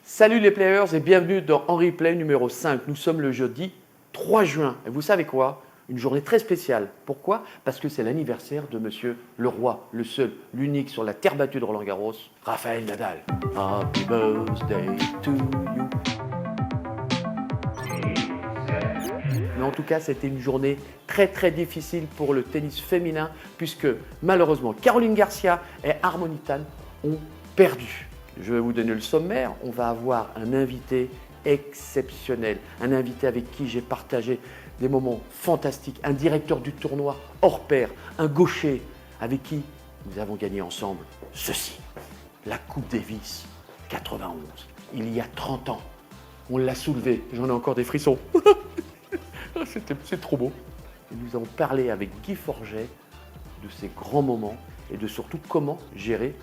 Salut les players et bienvenue dans Henri Play numéro 5. Nous sommes le jeudi 3 juin. Et vous savez quoi? Une journée très spéciale. Pourquoi? Parce que c'est l'anniversaire de monsieur le roi, le seul, l'unique sur la terre battue de Roland-Garros, Rafael Nadal. Happy birthday to you. Mais en tout cas, c'était une journée très difficile pour le tennis féminin puisque malheureusement Caroline Garcia et Harmony Tan ont perdu. Je vais vous donner le sommaire. On va avoir un invité exceptionnel, un invité avec qui j'ai partagé des moments fantastiques, un directeur du tournoi hors pair, un gaucher avec qui nous avons gagné ensemble ceci, la Coupe Davis 91, il y a 30 ans. On l'a soulevé, j'en ai encore des frissons. C'est trop beau. Et nous avons parlé avec Guy Forget de ces grands moments et de surtout comment gérer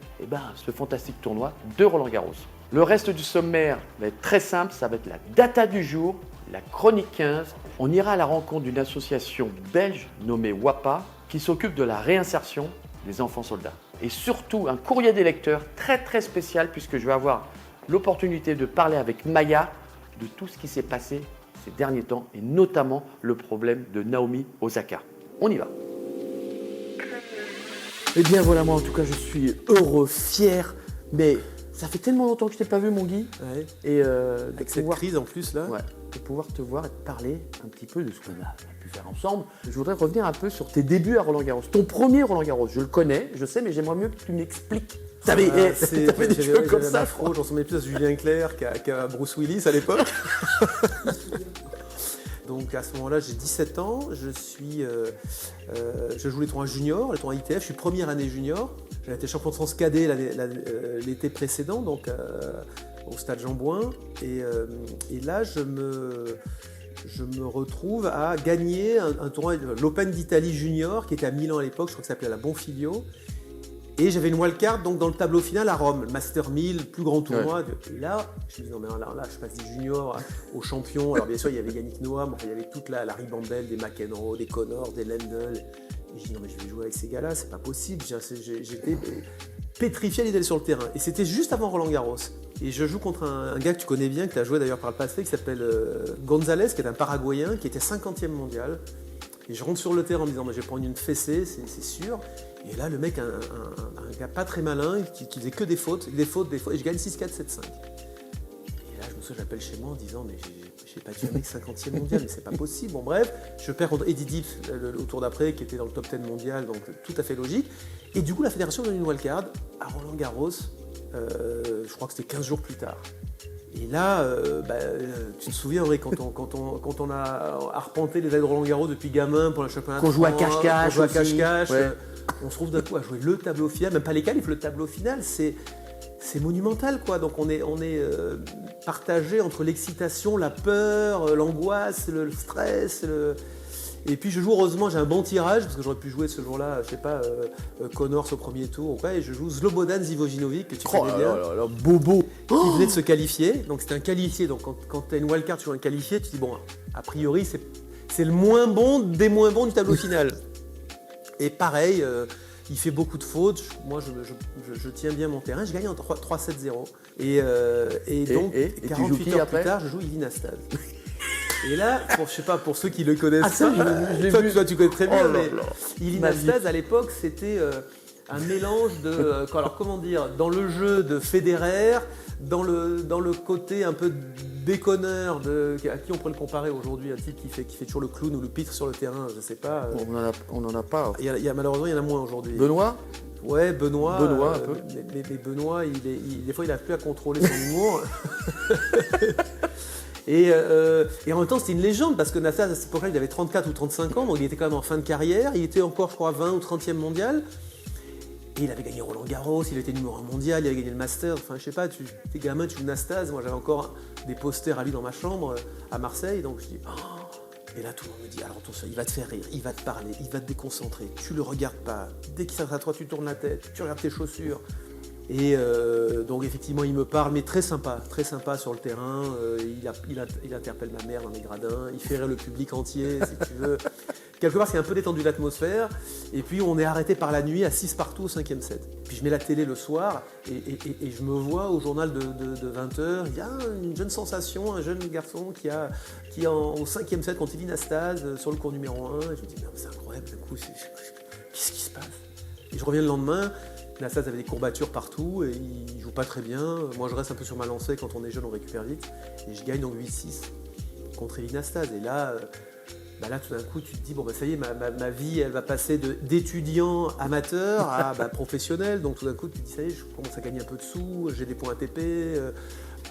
ce fantastique tournoi de Roland-Garros. Le reste du sommaire va être très simple, ça va être la data du jour, la chronique 15. On ira à la rencontre d'une association belge nommée WAPA qui s'occupe de la réinsertion des enfants soldats. Et surtout un courrier des lecteurs très spécial puisque je vais avoir l'opportunité de parler avec Maya de tout ce qui s'est passé ces derniers temps et notamment le problème de Naomi Osaka. On y va. Eh bien voilà, moi en tout cas je suis heureux, fier, mais ça fait tellement longtemps que je t'ai pas vu mon Guy. Ouais. Et avec cette crise en plus là. Ouais, de pouvoir te voir et te parler un petit peu de ce qu'on a pu faire ensemble. Je voudrais revenir un peu sur tes débuts à Roland-Garros. Ton premier Roland-Garros, je le connais, je sais, mais j'aimerais mieux que tu m'expliques. T'avais des cheveux comme ça. J'en ressemblais plus à Julien Clerc qu'à Bruce Willis à l'époque. Donc à ce moment-là, j'ai 17 ans, je joue les tournois juniors, les tournois ITF, je suis première année junior. J'avais été champion de France cadet l'été précédent, donc au stade Jean-Bouin. Et là, je me retrouve à gagner un tournoi, l'Open d'Italie junior, qui était à Milan à l'époque, je crois que ça s'appelait la Bonfiglio. Et j'avais une wildcard donc dans le tableau final à Rome, le Master 1000, plus grand tournoi. Ouais. Et là, je me dis non mais là je passe des juniors aux champions. Alors bien sûr il y avait Yannick Noah, mais il y avait toute la ribambelle des McEnroe, des Connors, des Lendl. Et je dis non mais je vais jouer avec ces gars-là, c'est pas possible. J'étais pétrifié à l'idée d'aller sur le terrain. Et c'était juste avant Roland Garros. Et je joue contre un gars que tu connais bien, que tu as joué d'ailleurs par le passé, qui s'appelle Gonzalez, qui est un Paraguayen, qui était 50e mondial. Et je rentre sur le terrain en me disant, je vais prendre une fessée, c'est sûr. Et là, le mec, un gars pas très malin, qui faisait que des fautes, et je gagne 6-4, 7-5. Et là, je me souviens, j'appelle chez moi en disant, mais j'ai pas dit un mec 50e mondial, mais c'est pas possible. Bon, bref, je perds contre Eddie Dips au tour d'après, qui était dans le top 10 mondial, donc tout à fait logique. Et du coup, la fédération donne une wildcard à Roland-Garros, je crois que c'était 15 jours plus tard. Et là, tu te souviens, Henri, quand on a arpenté les ailes de Roland-Garros depuis gamin pour le championnat de France, qu'on joue à cache-cache, ouais. On se trouve d'un coup à jouer le tableau final, même pas les qualifs, le tableau final, c'est monumental, quoi. Donc on est partagé entre l'excitation, la peur, l'angoisse, le stress. Et puis je joue, heureusement, j'ai un bon tirage, parce que j'aurais pu jouer ce jour-là, je sais pas, Connors au premier tour, et je joue Slobodan Živojinovic, que tu connais bien, Bobo, qui venait de se qualifier. Donc c'était un qualifié, donc quand tu as une wildcard sur un qualifié, tu te dis, bon, a priori, c'est le moins bon des moins bons du tableau final. Et pareil, il fait beaucoup de fautes, moi je tiens bien mon terrain, je gagne en 3-7-0. Et donc, 48 heures plus tard, je joue Ilie Nastase. Et là, pour ceux qui le connaissent toi tu connais très bien, mais Ilie Nastase à l'époque c'était un mélange de, dans le jeu de Federer, dans le côté un peu déconneur à qui on pourrait le comparer aujourd'hui, un type qui fait toujours le clown ou le pitre sur le terrain, je sais pas. On n'en a pas. Malheureusement il y en a moins aujourd'hui. Benoît ? Ouais, Benoît un peu. Mais Benoît, des fois il n'arrive plus à contrôler son humour. Et en même temps, c'était une légende parce que Nastase, à cette époque-là, il avait 34 ou 35 ans, donc il était quand même en fin de carrière. Il était encore, je crois, 20 ou 30e mondial. Et il avait gagné Roland-Garros, il était numéro 1 mondial, il avait gagné le Master. Enfin, je sais pas, t'es gamin, tu joues Nastase. Moi, j'avais encore des posters à lui dans ma chambre à Marseille. Donc, je dis, oh. Et là, tout le monde me dit, alors attention, il va te faire rire, il va te parler, il va te déconcentrer. Tu le regardes pas. Dès qu'il s'adresse à toi, tu tournes la tête, tu regardes tes chaussures. Et donc effectivement il me parle, mais très sympa sur le terrain, il interpelle ma mère dans les gradins, il fait rire le public entier si tu veux. quelque part, c'est un peu détendu l'atmosphère. Et puis, on est arrêté par la nuit à 6 partout au 5e set. Puis, je mets la télé le soir et je me vois au journal de 20h. Il y a une jeune sensation, un jeune garçon qui au 5e set contre Nastase sur le court numéro 1. Et je me dis, c'est incroyable, d'un coup, qu'est-ce qui se passe? Et je reviens le lendemain. Nastase avait des courbatures partout et il joue pas très bien. Moi, je reste un peu sur ma lancée. Quand on est jeune, on récupère vite. Et je gagne donc 8-6 contre Nastase. Et là, tout d'un coup, tu te dis, bon, ça y est, ma vie, elle va passer d'étudiant amateur à professionnel. Donc tout d'un coup, tu te dis, ça y est, je commence à gagner un peu de sous, j'ai des points ATP.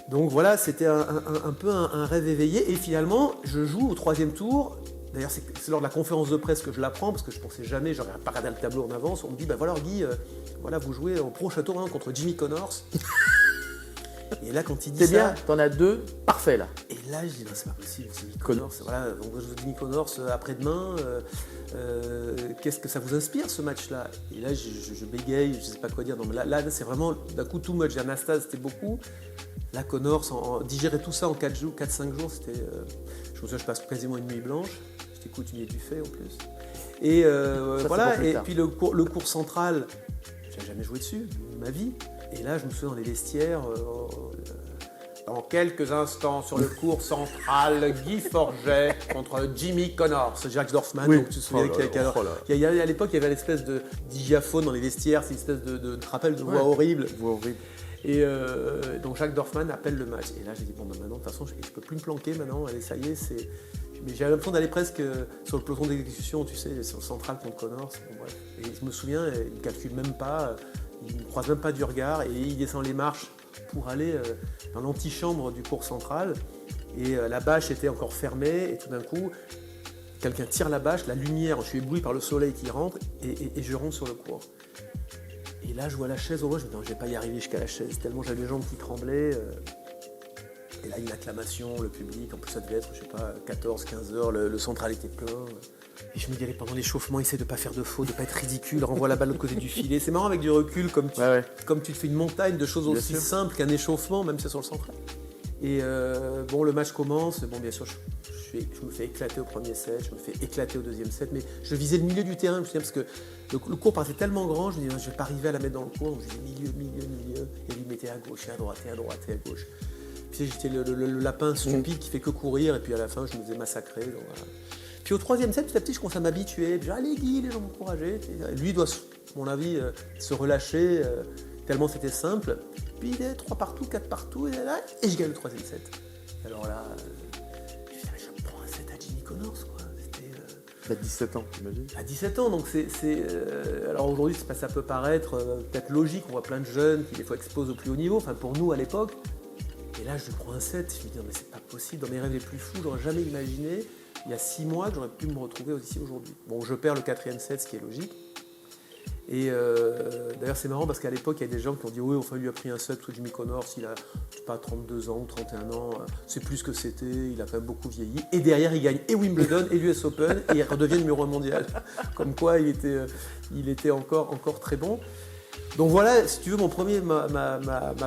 Donc voilà, c'était un peu un rêve éveillé. Et finalement, je joue au 3e tour. D'ailleurs, c'est lors de la conférence de presse que je l'apprends, parce que je ne pensais jamais, j'aurais pas regardé le tableau en avance. On me dit, voilà Guy, vous jouez au Pro Château contre Jimmy Connors. Et là, quand il dit ça... C'est bien, t'en as 2, parfait là. Et là, je dis, non, c'est pas possible, Jimmy Connors, voilà, on joue Jimmy Connors après-demain, qu'est-ce que ça vous inspire ce match-là? Et là, je bégaye, je sais pas quoi dire. Non, mais là c'est vraiment, d'un coup, too much. Anastase, c'était beaucoup. Là, Connors, digérer tout ça en 4-5 jours, c'était... je me souviens, je passe quasiment une nuit blanche. J'étais coutumier du fait en plus. Et voilà, et puis le cours central, j'avais jamais joué dessus, ma vie. Et là, je me souviens dans les vestiaires, dans quelques instants sur le cours central, Guy Forget contre Jimmy Connors. C'est Jacques Dorfman, oui. Donc tu te souviens à l'époque, il y avait l'espèce de diaphone dans les vestiaires, c'est une espèce de tu te rappelles, de voix horrible. Voix horrible. Et donc Jacques Dorfman appelle le match. Et là, j'ai dit, maintenant, de toute façon, je ne peux plus me planquer maintenant, allez, ça y est, Mais j'avais l'impression d'aller presque sur le peloton d'exécution, tu sais, sur le central contre Connors. Bon, bref. Et je me souviens, il ne calcule même pas, il ne croise même pas du regard, et il descend les marches pour aller dans l'antichambre du cours central. Et la bâche était encore fermée, et tout d'un coup, quelqu'un tire la bâche, la lumière, je suis ébloui par le soleil qui rentre, et je rentre sur le cours. Et là, je vois la chaise au loin, je me dis non, je ne vais pas y arriver jusqu'à la chaise, tellement j'avais les jambes qui tremblaient. Et là, une acclamation, le public, en plus ça devait être, 14-15 heures, le central était plein. Et je me dis, allez, pendant l'échauffement, essaie de ne pas faire de fautes, de ne pas être ridicule, renvoie la balle de l'autre côté du filet. C'est marrant avec du recul, comme tu te fais une montagne de choses aussi simples qu'un échauffement, même si c'est sur le central. Et le match commence, bien sûr, je me fais éclater au premier set, je me fais éclater au deuxième set, mais je visais le milieu du terrain, je me souviens, parce que le cours paraissait tellement grand, je me dis, je ne vais pas arriver à la mettre dans le cours, donc je disais milieu, et lui mettait à gauche, et à droite, et à gauche. Puis j'étais le lapin stupide qui fait que courir, et puis à la fin, je me faisais massacrer. Donc voilà. Puis au troisième set, petit à petit, je commence à m'habituer, puis allez Guy, les gens m'encourageaient. Lui doit, à mon avis, se relâcher, tellement c'était simple. Puis il est 3 partout, 4 partout, et je gagne le troisième set. Alors là, je prends un set à Jimmy Connors, quoi. À 17 ans, t'imagines? À 17 ans, donc alors aujourd'hui, ça peut paraître peut-être logique, on voit plein de jeunes qui des fois explosent au plus haut niveau, enfin pour nous à l'époque. Et là, je lui prends un set, je me dis, non, mais c'est pas possible, dans mes rêves les plus fous, j'aurais jamais imaginé, il y a 6 mois, que j'aurais pu me retrouver ici aujourd'hui. Bon, je perds le 4e set, ce qui est logique. Et d'ailleurs, c'est marrant parce qu'à l'époque, il y a des gens qui ont dit, oui, enfin, il lui a pris un set sous Jimmy Connors, il a, je sais pas, 32 ans, 31 ans, c'est plus ce que c'était, il a quand même beaucoup vieilli. Et derrière, il gagne et Wimbledon et l'US Open, et il redevient numéro 1 mondial. Comme quoi, il était encore très bon. Donc voilà, si tu veux, ma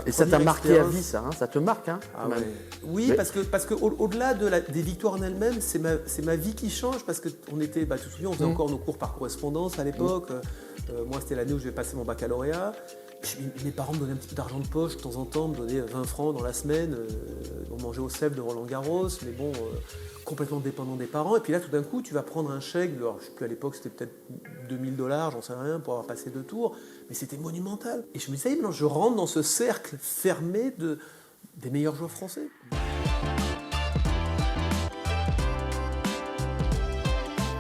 et ça t'a marqué à vie, ça, hein? Ça te marque, hein? Ah ouais. Oui, mais... parce que au-delà des victoires en elles-mêmes, c'est ma vie qui change, parce que on était, tu te souviens, on faisait encore nos cours par correspondance à l'époque. Moi, c'était l'année où je vais passer mon baccalauréat. Mes parents me donnaient un petit peu d'argent de poche de temps en temps, me donnaient 20 francs dans la semaine. On mangeait au Cèpe de Roland-Garros, mais bon, complètement dépendant des parents. Et puis là, tout d'un coup, tu vas prendre un chèque, alors, je ne sais plus à l'époque, c'était peut-être $2000, j'en sais rien, pour avoir passé 2 tours, mais c'était monumental. Et je me disais, je rentre dans ce cercle fermé des meilleurs joueurs français.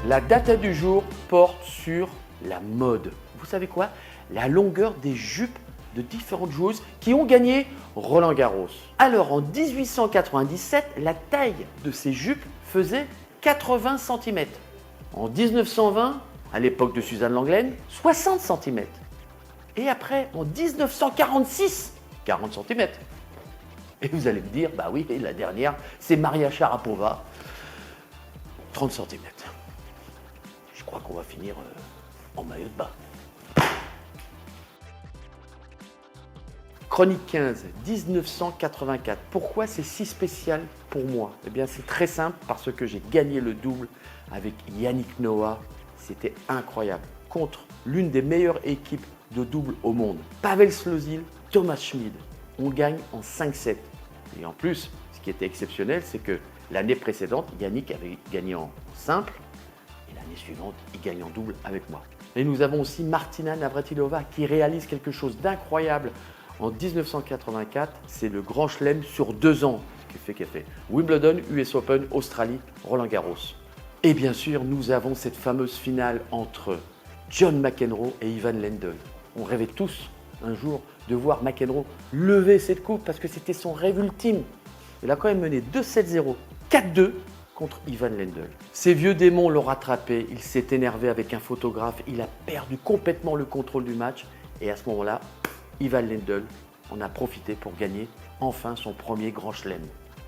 La data du jour porte sur la mode. Vous savez quoi? La longueur des jupes de différentes joueuses qui ont gagné Roland-Garros. Alors en 1897, la taille de ces jupes faisait 80 cm. En 1920, à l'époque de Suzanne Lenglen, 60 cm. Et après, en 1946, 40 cm. Et vous allez me dire, bah oui, la dernière, c'est Maria Sharapova, 30 cm. Je crois qu'on va finir en maillot de bain. Chronique 15, 1984. Pourquoi c'est si spécial pour moi? Eh bien, c'est très simple, parce que j'ai gagné le double avec Yannick Noah. C'était incroyable. Contre l'une des meilleures équipes de double au monde. Pavel Slozil, Thomas Schmid. On gagne en 5-7. Et en plus, ce qui était exceptionnel, c'est que l'année précédente, Yannick avait gagné en simple. Et l'année suivante, il gagne en double avec moi. Et nous avons aussi Martina Navratilova qui réalise quelque chose d'incroyable. En 1984, c'est le Grand Chelem sur 2 ans, ce qui fait qu'elle fait Wimbledon, US Open, Australie, Roland Garros. Et bien sûr, nous avons cette fameuse finale entre John McEnroe et Ivan Lendl. On rêvait tous un jour de voir McEnroe lever cette coupe parce que c'était son rêve ultime. Il a quand même mené 2-7-0, 4-2 contre Ivan Lendl. Ces vieux démons l'ont rattrapé, il s'est énervé avec un photographe, il a perdu complètement le contrôle du match et à ce moment-là, Ivan Lendl en a profité pour gagner enfin son premier grand chelem.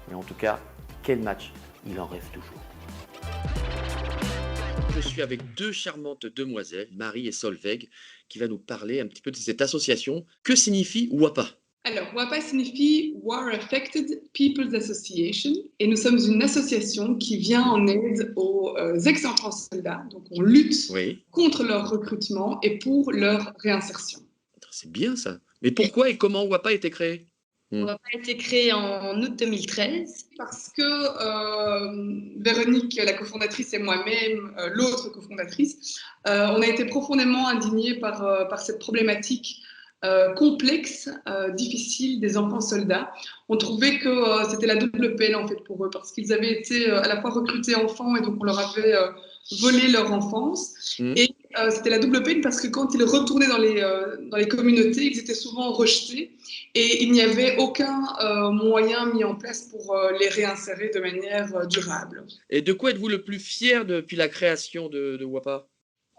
Mais en tout cas, quel match, il en rêve toujours. Je suis avec 2 charmantes demoiselles, Marie et Solveig, qui va nous parler un petit peu de cette association. Que signifie WAPA? Alors, WAPA signifie War Affected People's Association et nous sommes une association qui vient en aide aux ex-enfants soldats. Donc, on lutte contre leur recrutement et pour leur réinsertion. C'est bien ça. Mais pourquoi et comment WAPA a été créé? WAPA a été créé en août 2013. Parce que Véronique, la cofondatrice, et moi-même, l'autre cofondatrice, on a été profondément indignés par cette problématique complexe, difficile des enfants soldats. On trouvait que c'était la double peine en fait pour eux parce qu'ils avaient été à la fois recrutés enfants et donc on leur avait volé leur enfance. Et c'était la double peine parce que quand ils retournaient dans les communautés, ils étaient souvent rejetés et il n'y avait aucun moyen mis en place pour les réinsérer de manière durable. Et de quoi êtes-vous le plus fier depuis la création de WAPA?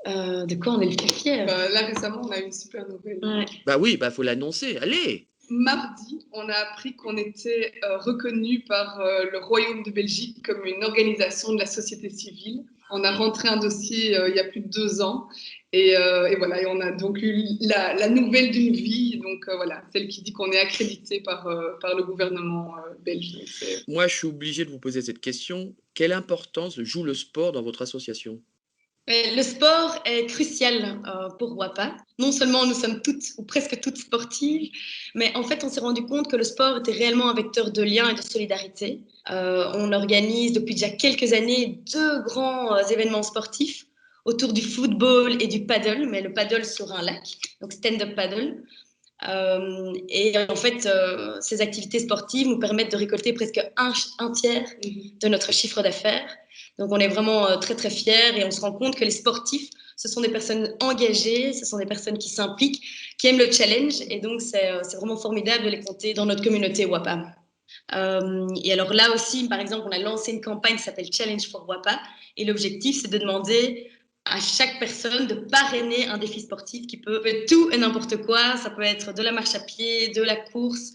De quoi on est le plus fiers? Là, récemment, on a eu une super nouvelle. Ouais. Bah oui, faut l'annoncer, allez! Mardi, on a appris qu'on était reconnu par le Royaume de Belgique comme une organisation de la société civile. On a rentré un dossier il y a plus de 2 ans et voilà, et on a donc eu la nouvelle d'une vie, donc voilà, celle qui dit qu'on est accrédité par le gouvernement belge. Moi, je suis obligé de vous poser cette question. Quelle importance joue le sport dans votre association? Le sport est crucial pour WAPA. Non seulement nous sommes toutes ou presque toutes sportives, mais en fait on s'est rendu compte que le sport était réellement un vecteur de lien et de solidarité. On organise depuis déjà quelques années 2 grands événements sportifs autour du football et du paddle, mais le paddle sur un lac, donc stand-up paddle. Et en fait, ces activités sportives nous permettent de récolter presque un tiers de notre chiffre d'affaires. Donc, on est vraiment très, très fiers et on se rend compte que les sportifs, ce sont des personnes engagées, ce sont des personnes qui s'impliquent, qui aiment le challenge. Et donc, c'est vraiment formidable de les compter dans notre communauté WAPA. Et alors là aussi, par exemple, on a lancé une campagne qui s'appelle Challenge for WAPA. Et l'objectif, c'est de demander à chaque personne de parrainer un défi sportif qui peut être tout et n'importe quoi. Ça peut être de la marche à pied, de la course,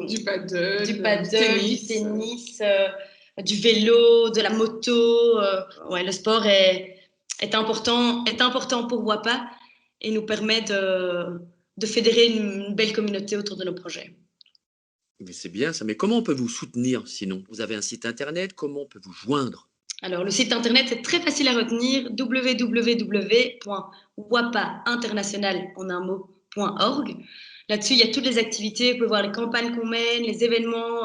du paddle, du tennis, du vélo, de la moto. Ouais, le sport est important pour WAPA et nous permet de fédérer une belle communauté autour de nos projets. Mais c'est bien ça, mais comment on peut vous soutenir sinon? Vous avez un site internet, comment on peut vous joindre? Alors, le site internet, c'est très facile à retenir, www.wapainternational.org. Là-dessus, il y a toutes les activités, vous pouvez voir les campagnes qu'on mène, les événements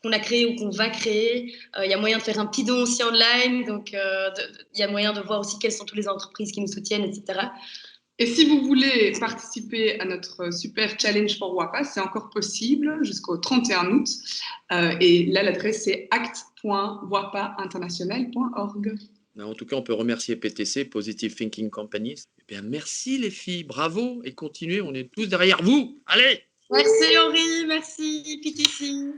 qu'on a créés ou qu'on va créer. Il y a moyen de faire un petit don aussi online, donc il y a moyen de voir aussi quelles sont toutes les entreprises qui nous soutiennent, etc. Et si vous voulez participer à notre super challenge for WAPA, c'est encore possible jusqu'au 31 août. Et là, l'adresse c'est act.wapainternational.org. En tout cas, on peut remercier PTC, Positive Thinking Company. Eh bien, merci les filles, bravo et continuez, on est tous derrière vous. Allez! Merci Henri, merci PTC.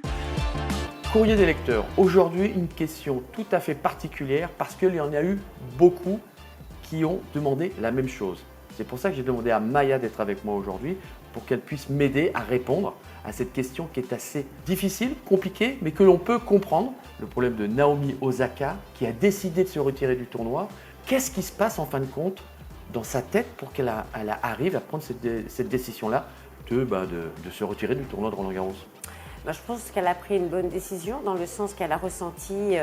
Courrier des lecteurs. Aujourd'hui, une question tout à fait particulière parce qu'il y en a eu beaucoup qui ont demandé la même chose. C'est pour ça que j'ai demandé à Maya d'être avec moi aujourd'hui pour qu'elle puisse m'aider à répondre à cette question qui est assez difficile, compliquée, mais que l'on peut comprendre. Le problème de Naomi Osaka qui a décidé de se retirer du tournoi. Qu'est-ce qui se passe en fin de compte dans sa tête pour qu'elle arrive à prendre cette décision-là? de se retirer du tournoi de Roland-Garros? Je pense qu'elle a pris une bonne décision dans le sens qu'elle a ressenti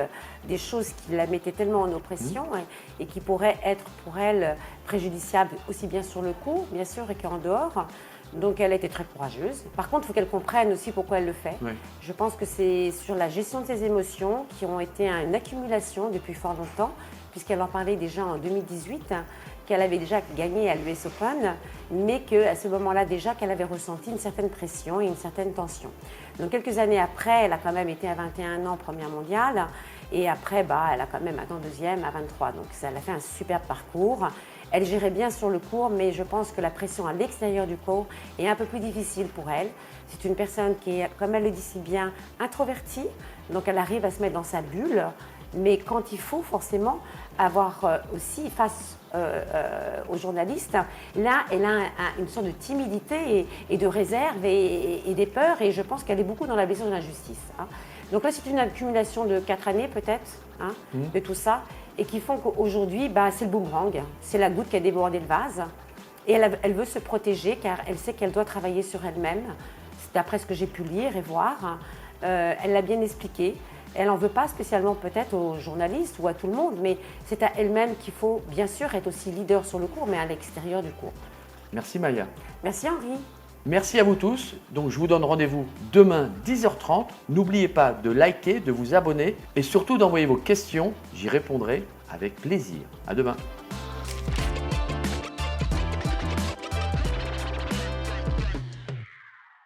des choses qui la mettaient tellement en oppression et qui pourraient être pour elle préjudiciables aussi bien sur le court, bien sûr, et qu'en dehors. Donc elle a été très courageuse. Par contre, il faut qu'elle comprenne aussi pourquoi elle le fait. Oui. Je pense que c'est sur la gestion de ses émotions qui ont été une accumulation depuis fort longtemps, puisqu'elle en parlait déjà en 2018, qu'elle avait déjà gagné à l'US Open, mais qu'à ce moment-là déjà qu'elle avait ressenti une certaine pression et une certaine tension. Donc quelques années après, elle a quand même été à 21 ans première mondiale, et après, elle a quand même atteint deuxième à 23. Donc ça, elle a fait un superbe parcours. Elle gérait bien sur le court, mais je pense que la pression à l'extérieur du court est un peu plus difficile pour elle. C'est une personne qui est, comme elle le dit si bien, introvertie, donc elle arrive à se mettre dans sa bulle, mais quand il faut forcément avoir aussi face aux journalistes, là, elle a une sorte de timidité et de réserve et des peurs, et je pense qu'elle est beaucoup dans la blessure de l'injustice. Donc là, c'est une accumulation de 4 années peut-être, de tout ça, et qui font qu'aujourd'hui, c'est le boomerang, c'est la goutte qui a débordé le vase, et elle veut se protéger car elle sait qu'elle doit travailler sur elle-même. C'est d'après ce que j'ai pu lire et voir, elle l'a bien expliqué. Elle n'en veut pas spécialement peut-être aux journalistes ou à tout le monde, mais c'est à elle-même qu'il faut bien sûr être aussi leader sur le court, mais à l'extérieur du court. Merci Maya. Merci Henri. Merci à vous tous. Donc je vous donne rendez-vous demain 10h30. N'oubliez pas de liker, de vous abonner et surtout d'envoyer vos questions. J'y répondrai avec plaisir. À demain.